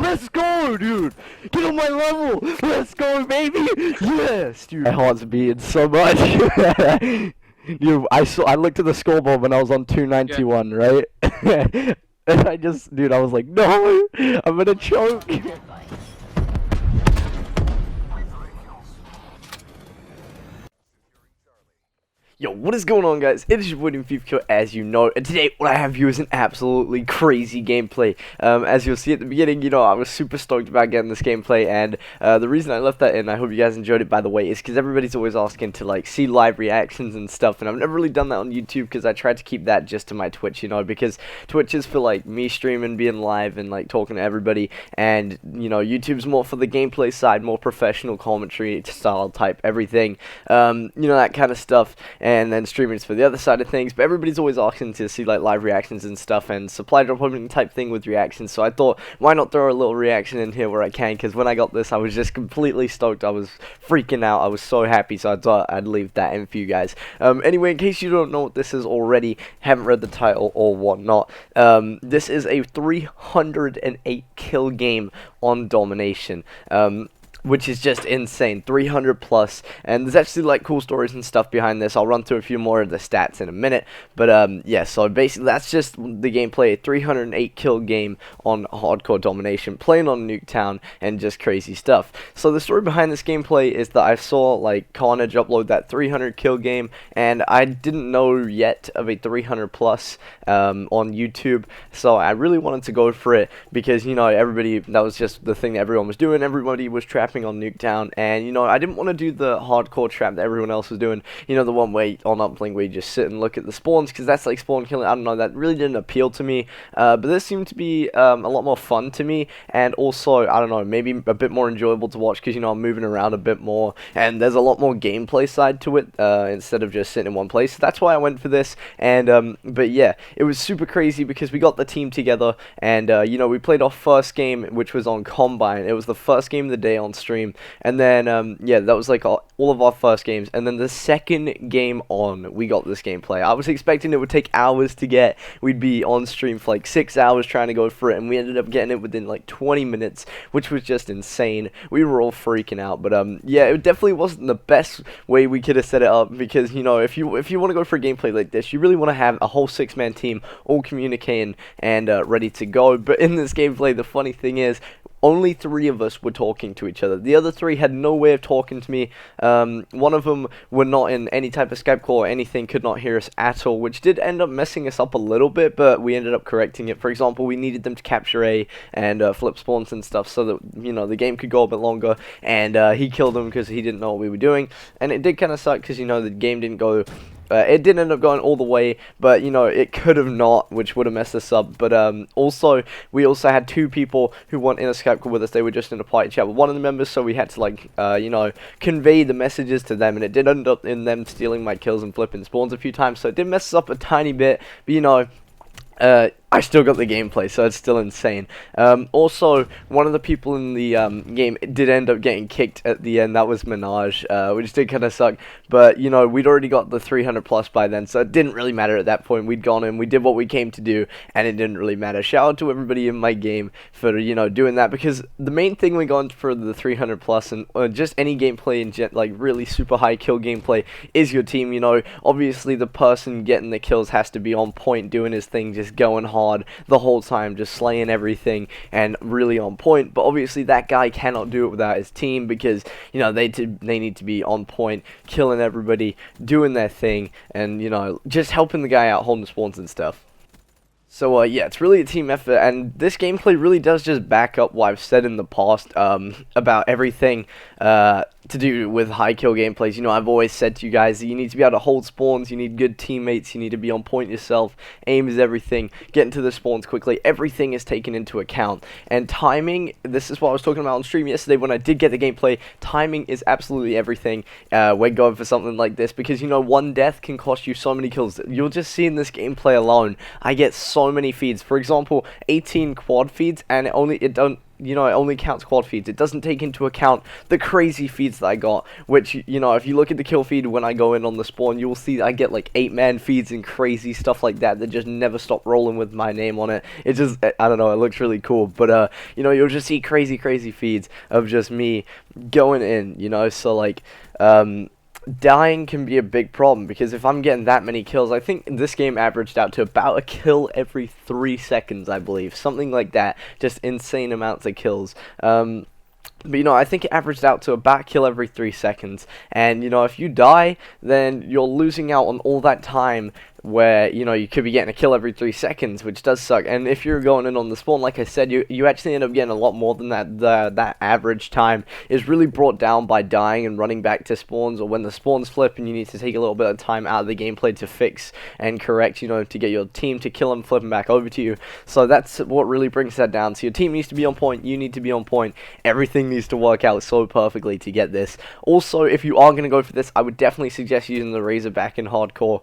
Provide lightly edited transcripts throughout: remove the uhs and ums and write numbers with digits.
Let's go, dude. Get on my level. Let's go, baby. Yes, dude. My heart's beating so much. Dude, I looked at the scoreboard when I was on 291, right? And dude, I was like, no, I'm gonna choke. Yo, what is going on, guys? It is your boy Fifakill, as you know, and today what I have here is an absolutely crazy gameplay. As you'll see at the beginning, you know, I was super stoked about getting this gameplay, and the reason I left that in, I hope you guys enjoyed it, by the way, is because everybody's always asking to, like, see live reactions and stuff, and I've never really done that on YouTube, because I tried to keep that just to my Twitch, you know, because Twitch is for, like, me streaming, being live, and, like, talking to everybody, and, you know, YouTube's more for the gameplay side, more professional commentary style type, everything, you know, that kind of stuff. And then streaming's for the other side of things, but everybody's always asking to see like live reactions and stuff, and supply drop opening type thing with reactions, so I thought, why not throw a little reaction in here where I can, because when I got this, I was just completely stoked, I was freaking out, I was so happy, so I thought I'd leave that in for you guys. Anyway, in case you don't know what this is already, haven't read the title or whatnot, this is a 308 kill game on Domination. Which is just insane, 300 plus, and there's actually like cool stories and stuff behind this. I'll run through a few more of the stats in a minute, but yeah, so basically that's just the gameplay, a 308 kill game on hardcore Domination, playing on Nuketown, and just crazy stuff. So the story behind this gameplay is that I saw like Carnage upload that 300 kill game, and I didn't know yet of a 300 plus on YouTube, so I really wanted to go for it, because, you know, everybody, that was just the thing that everyone was doing, everybody was trapping on Nuketown, and, you know, I didn't want to do the hardcore trap that everyone else was doing, you know, the one way on Uplink where you just sit and look at the spawns, because that's like spawn killing. I don't know, that really didn't appeal to me, but this seemed to be a lot more fun to me, and also, I don't know, maybe a bit more enjoyable to watch, because, you know, I'm moving around a bit more, and there's a lot more gameplay side to it, instead of just sitting in one place, so that's why I went for this, and, but yeah, it was super crazy, because we got the team together, and, you know, we played our first game, which was on Combine. It was the first game of the day on stream, and then yeah, that was like all of our first games, and then the second game on, we got this gameplay. I was expecting it would take hours to get. We'd be on stream for like 6 hours trying to go for it, and we ended up getting it within like 20 minutes, which was just insane. We were all freaking out, but yeah, it definitely wasn't the best way we could have set it up, because, you know, if you want to go for a gameplay like this, you really want to have a whole 6-man team all communicating and ready to go. But in this gameplay, the funny thing is, only 3 of us were talking to each other. The other 3 had no way of talking to me. One of them were not in any type of Skype call or anything, could not hear us at all, which did end up messing us up a little bit, but we ended up correcting it. For example, we needed them to capture A and flip spawns and stuff, so that, you know, the game could go a bit longer, and he killed them because he didn't know what we were doing, and it did kind of suck, because, you know, the game didn't go... it did end up going all the way, but, you know, it could have not, which would have messed us up. But also, we also had 2 people who weren't in a Skype call with us. They were just in a party chat with one of the members, so we had to, like, you know, convey the messages to them, and it did end up in them stealing my kills and flipping spawns a few times, so it did mess us up a tiny bit, but, you know, I still got the gameplay, so it's still insane. Also, one of the people in the game did end up getting kicked at the end. That was Minaj, which did kind of suck. But, you know, we'd already got the 300 plus by then, so it didn't really matter at that point. We'd gone in, we did what we came to do, and it didn't really matter. Shout out to everybody in my game for, you know, doing that, because the main thing we got for the 300 plus and just any gameplay in like really super high kill gameplay is your team. You know, obviously the person getting the kills has to be on point, doing his thing, just going hard the whole time, just slaying everything and really on point. But obviously that guy cannot do it without his team, because, you know, they need to be on point, killing everybody, doing their thing, and, you know, just helping the guy out, holding spawns and stuff. So, yeah, it's really a team effort, and this gameplay really does just back up what I've said in the past about everything to do with high kill gameplays. You know, I've always said to you guys that you need to be able to hold spawns, you need good teammates, you need to be on point yourself, aim is everything, get into the spawns quickly, everything is taken into account. And timing, this is what I was talking about on stream yesterday when I did get the gameplay, timing is absolutely everything when going for something like this, because, you know, one death can cost you so many kills. You'll just see in this gameplay alone, I get so many feeds. For example, 18 quad feeds, and it you know, it only counts quad feeds. It doesn't take into account the crazy feeds that I got, which, you know, if you look at the kill feed when I go in on the spawn, you'll see I get like 8-man feeds and crazy stuff like that just never stop rolling with my name on it. It just, I don't know, it looks really cool. But you know, you'll just see crazy feeds of just me going in, you know. So like dying can be a big problem, because if I'm getting that many kills, I think this game averaged out to about a kill every 3 seconds, I believe, something like that. Just insane amounts of kills. But, you know, I think it averaged out to about a kill every 3 seconds. And, you know, if you die, then you're losing out on all that time where, you know, you could be getting a kill every 3 seconds, which does suck. And if you're going in on the spawn, like I said, you actually end up getting a lot more than that. That average time is really brought down by dying and running back to spawns, or when the spawns flip and you need to take a little bit of time out of the gameplay to fix and correct, you know, to get your team to kill them, flip them back over to you. So that's what really brings that down. So your team needs to be on point, you need to be on point, everything needs to work out so perfectly to get this. Also, if you are going to go for this, I would definitely suggest using the Razorback in hardcore.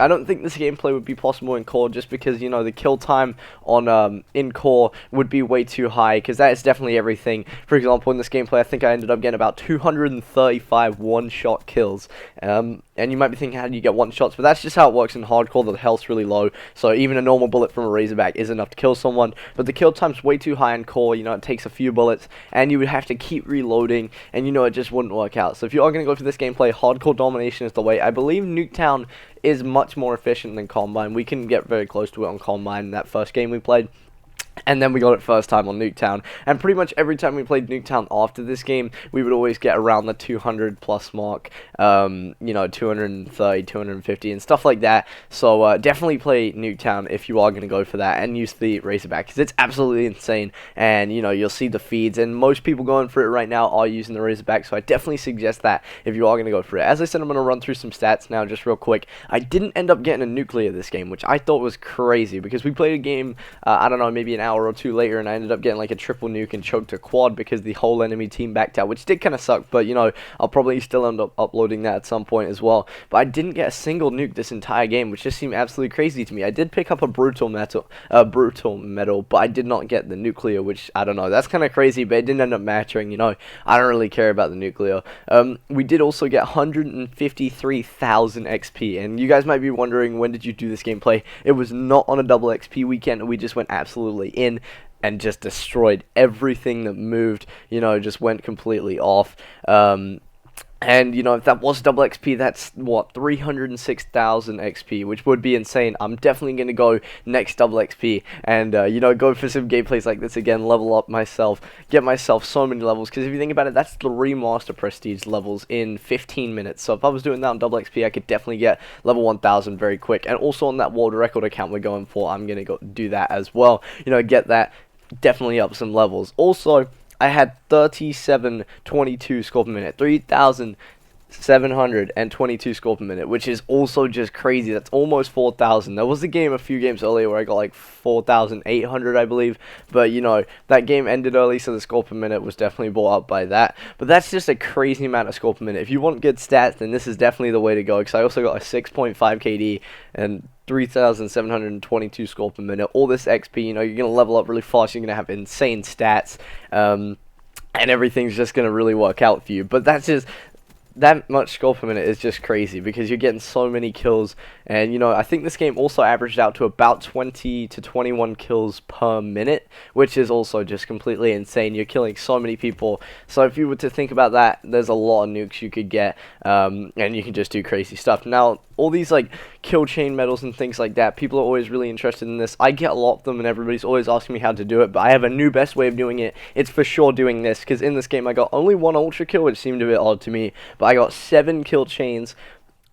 I don't think this gameplay would be possible in core, just because, you know, the kill time on in core would be way too high, because that is definitely everything. For example, in this gameplay, I think I ended up getting about 235 one-shot kills. And you might be thinking, how do you get one-shots? But that's just how it works in hardcore. The health's really low, so even a normal bullet from a Razorback is enough to kill someone. But the kill time's way too high in core. You know, it takes a few bullets, and you would have to keep reloading, and, you know, it just wouldn't work out. So if you are going to go for this gameplay, hardcore domination is the way. I believe Nuketown is much more efficient than Combine. We couldn't get very close to it on Combine in that first game we played. And then we got it first time on Nuketown. And pretty much every time we played Nuketown after this game, we would always get around the 200 plus mark. You know, 230, 250 and stuff like that. So definitely play Nuketown if you are going to go for that, and use the Razorback, because it's absolutely insane. And, you know, you'll see the feeds, and most people going for it right now are using the Razorback. So I definitely suggest that if you are going to go for it. As I said, I'm going to run through some stats now just real quick. I didn't end up getting a nuclear this game, which I thought was crazy, because we played a game, I don't know, maybe an hour or two later, and I ended up getting like a triple nuke and choked a quad because the whole enemy team backed out, which did kind of suck. But, you know, I'll probably still end up uploading that at some point as well. But I didn't get a single nuke this entire game, which just seemed absolutely crazy to me. I did pick up a brutal medal, but I did not get the nuclear, which, I don't know, that's kind of crazy, but it didn't end up mattering. You know, I don't really care about the nuclear. We did also get 153,000 XP, and you guys might be wondering, when did you do this gameplay? It was not on a double XP weekend. We just went absolutely in and just destroyed everything that moved, you know, just went completely off. And, you know, if that was double XP, that's, what, 306,000 XP, which would be insane. I'm definitely going to go next double XP and, you know, go for some gameplays like this again, level up myself, get myself so many levels, because if you think about it, that's 3 Master Prestige levels in 15 minutes. So if I was doing that on double XP, I could definitely get level 1000 very quick. And also on that world record account we're going for, I'm going to go do that as well. You know, get that, definitely up some levels. Also, I had 3722 score per minute, 3,722 score per minute, which is also just crazy. That's almost 4,000. There was a game a few games earlier where I got like 4,800, I believe. But, you know, that game ended early, so the score per minute was definitely brought up by that. But that's just a crazy amount of score per minute. If you want good stats, then this is definitely the way to go, because I also got a 6.5 KD and 3,722 score per minute. All this XP, you know, you're going to level up really fast. You're going to have insane stats. And everything's just going to really work out for you. But that's just, that much score per minute is just crazy, because you're getting so many kills. And, you know, I think this game also averaged out to about 20 to 21 kills per minute, which is also just completely insane. You're killing so many people. So if you were to think about that, there's a lot of nukes you could get, and you can just do crazy stuff. Now, all these like kill chain medals and things like that, people are always really interested in this. I get a lot of them, and everybody's always asking me how to do it, but I have a new best way of doing it. It's for sure doing this, because in this game I got only 1 ultra kill, which seemed a bit odd to me, but I got 7 kill chains,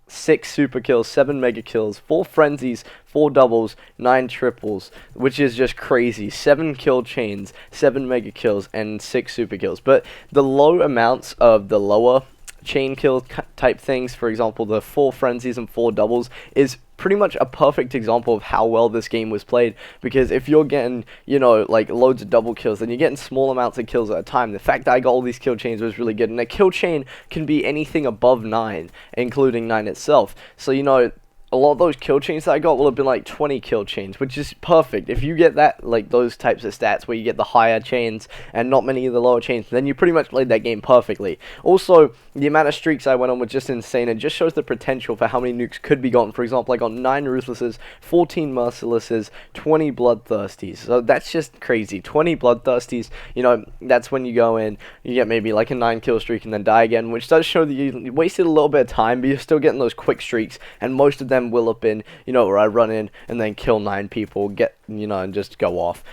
6 super kills, 7 mega kills, 4 frenzies, 4 doubles, 9 triples, which is just crazy. 7 kill chains, 7 mega kills, and 6 super kills. But the low amounts of the lower chain kill type things, for example the 4 frenzies and 4 doubles, is pretty much a perfect example of how well this game was played. Because if you're getting, you know, like loads of double kills, then you're getting small amounts of kills at a time. The fact that I got all these kill chains was really good, and a kill chain can be anything above 9, including 9 itself. So, you know, a lot of those kill chains that I got will have been like 20 kill chains, which is perfect. If you get that, like those types of stats where you get the higher chains and not many of the lower chains, then you pretty much played that game perfectly. Also, the amount of streaks I went on was just insane. It just shows the potential for how many nukes could be gotten. For example, I got 9 Ruthlesses, 14 Mercilesses, 20 Bloodthirsties. So that's just crazy. 20 Bloodthirsties, you know, that's when you go in, you get maybe like a 9 kill streak and then die again, which does show that you wasted a little bit of time, but you're still getting those quick streaks, and most of them will have been, you know, where I run in and then kill 9 people, get, you know, and just go off.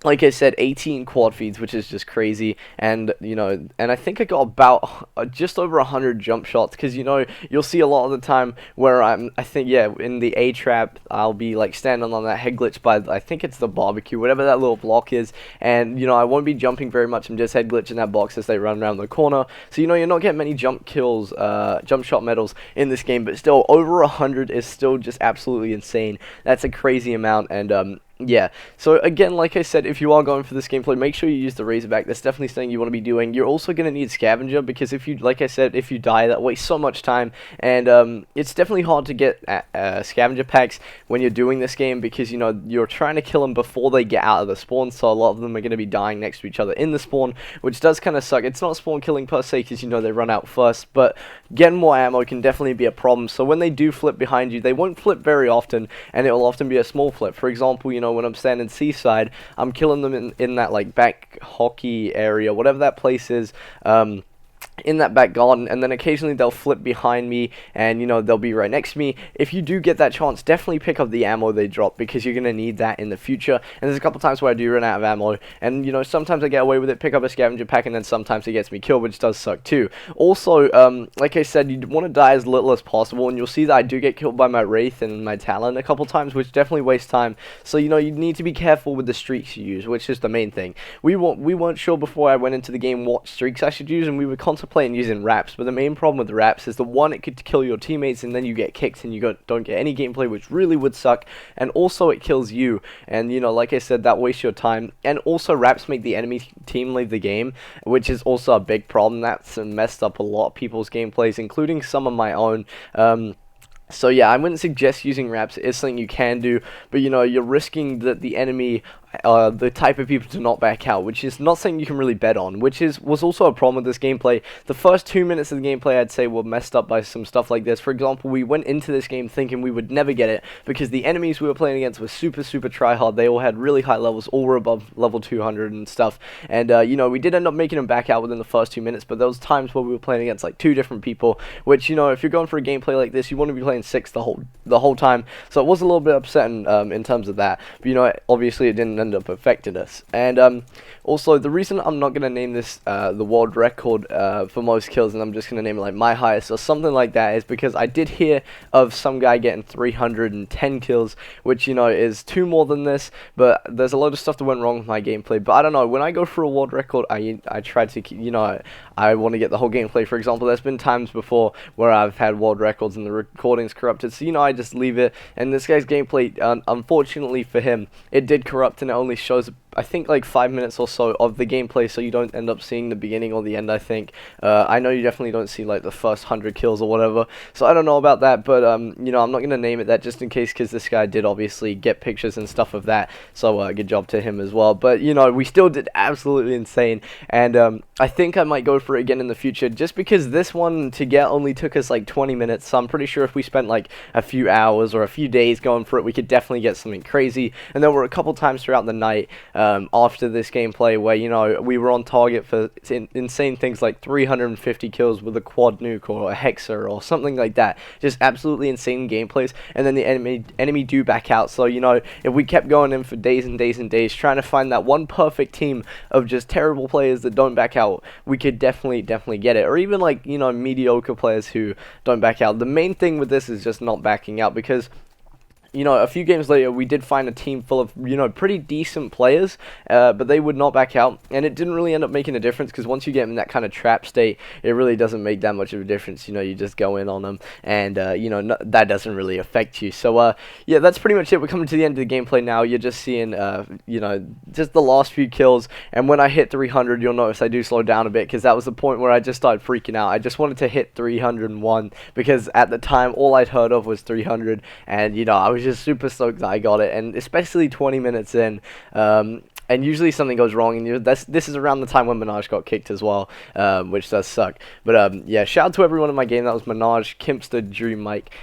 Like I said, 18 quad feeds, which is just crazy, and, you know, and I think I got about just over 100 jump shots, because, you know, you'll see a lot of the time where I think, yeah, in the A trap, I'll be, like, standing on that head glitch by, I think it's the barbecue, whatever that little block is, and, you know, I won't be jumping very much, I'm just head glitching that box as they run around the corner, so, you know, you're not getting many jump kills, jump shot medals in this game, but still, over 100 is still just absolutely insane. That's a crazy amount, and, yeah, so again, like I said, if you are going for this gameplay, make sure you use the Razorback. That's definitely something you want to be doing. You're also going to need Scavenger, because if you, like I said, if you die, that wastes so much time, and it's definitely hard to get Scavenger packs when you're doing this game, because, you know, you're trying to kill them before they get out of the spawn, so a lot of them are going to be dying next to each other in the spawn, which does kind of suck. It's not spawn killing per se, because, you know, they run out first, but getting more ammo can definitely be a problem. So when they do flip behind you, they won't flip very often, and it will often be a small flip. For example, you know, when I'm standing seaside, I'm killing them in that, like, back hockey area, whatever that place is, in that back garden, and then occasionally they'll flip behind me, and, you know, they'll be right next to me. If you do get that chance, definitely pick up the ammo they drop, because you're going to need that in the future. And there's a couple times where I do run out of ammo, and, you know, sometimes I get away with it, pick up a scavenger pack, and then sometimes it gets me killed, which does suck too. Also, like I said, you want to die as little as possible, and you'll see that I do get killed by my Wraith and my Talon a couple times, which definitely wastes time. So, you know, you need to be careful with the streaks you use, which is the main thing. We weren't sure before I went into the game what streaks I should use, and we were contemplating using wraps, but the main problem with the wraps is, the one, it could kill your teammates, and then you get kicked and you don't get any gameplay, which really would suck, and also it kills you, and, you know, like I said, that wastes your time. And also, wraps make the enemy team leave the game, which is also a big problem. That's messed up a lot of people's gameplays, including some of my own. So yeah, I wouldn't suggest using wraps. It is something you can do, but, you know, you're risking that the enemy, the type of people to not back out, which is not something you can really bet on, which was also a problem with this gameplay. The first 2 minutes of the gameplay, I'd say, were messed up by some stuff like this. For example, we went into this game thinking we would never get it, because the enemies we were playing against were super tryhard. They all had really high levels, all were above level 200 and stuff, and, you know, we did end up making them back out within the first 2 minutes, but there was times where we were playing against, like, 2 different people, which, you know, if you're going for a gameplay like this, you want to be playing 6 the whole time, so it was a little bit upsetting, in terms of that, but, you know, obviously it didn't end up affecting us. And also, the reason I'm not going to name this the world record for most kills, and I'm just going to name it like my highest or something like that, is because I did hear of some guy getting 310 kills, which, you know, is 2 more than this, but there's a lot of stuff that went wrong with my gameplay. But I don't know, when I go for a world record, I try to, you know, I want to get the whole gameplay. For example, there's been times before where I've had world records and the recording's corrupted, so, you know, I just leave it. And this guy's gameplay, unfortunately for him, it did corrupt, and it only shows, I think, like 5 minutes or so of the gameplay, so you don't end up seeing the beginning or the end, I think. I know you definitely don't see, like, the first 100 kills or whatever, so I don't know about that, but, you know, I'm not going to name it that just in case, because this guy did obviously get pictures and stuff of that, so good job to him as well. But, you know, we still did absolutely insane, and I think I might go for it again in the future, just because this one to get only took us like 20 minutes, so I'm pretty sure if we spent like a few hours or a few days going for it, we could definitely get something crazy. And there were a couple times throughout the night, after this gameplay, where, you know, we were on target for insane things like 350 kills with a quad nuke or a hexer or something like that. Just absolutely insane gameplays, and then the enemy do back out. So, you know, if we kept going in for days and days and days trying to find that one perfect team of just terrible players that don't back out, we could definitely get it. Or even, like, you know, mediocre players who don't back out. The main thing with this is just not backing out, because you know, a few games later, we did find a team full of, you know, pretty decent players, but they would not back out, and it didn't really end up making a difference, because once you get in that kind of trap state, it really doesn't make that much of a difference. You know, you just go in on them, and, you know, that doesn't really affect you. So, yeah, that's pretty much it. We're coming to the end of the gameplay now. You're just seeing, you know, just the last few kills, and when I hit 300, you'll notice I do slow down a bit, because that was the point where I just started freaking out. I just wanted to hit 301, because at the time, all I'd heard of was 300, and, you know, I was just super stoked that I got it, and especially 20 minutes in, and usually something goes wrong, and this is around the time when Minaj got kicked as well, which does suck. But yeah, shout out to everyone in my game. That was Minaj, Kimpster, Drew, Mike,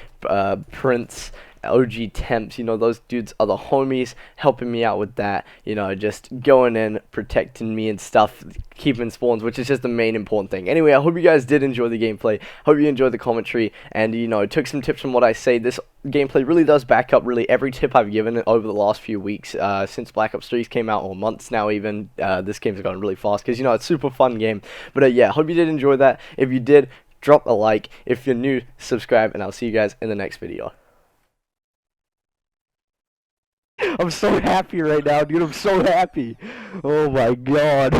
Prince, OG Temps. You know, those dudes are the homies helping me out with that, you know, just going in, protecting me and stuff, keeping spawns, which is just the main important thing. Anyway, I hope you guys did enjoy the gameplay. Hope you enjoyed the commentary, and, you know, took some tips from what I say. This gameplay really does back up really every tip I've given it over the last few weeks, since Black Ops 3 came out, or months now even. This game's gone really fast, because, you know, it's a super fun game. But yeah, hope you did enjoy that. If you did, drop a like. If you're new, subscribe, and I'll see you guys in the next video. I'm so happy right now, dude. I'm so happy. Oh my god.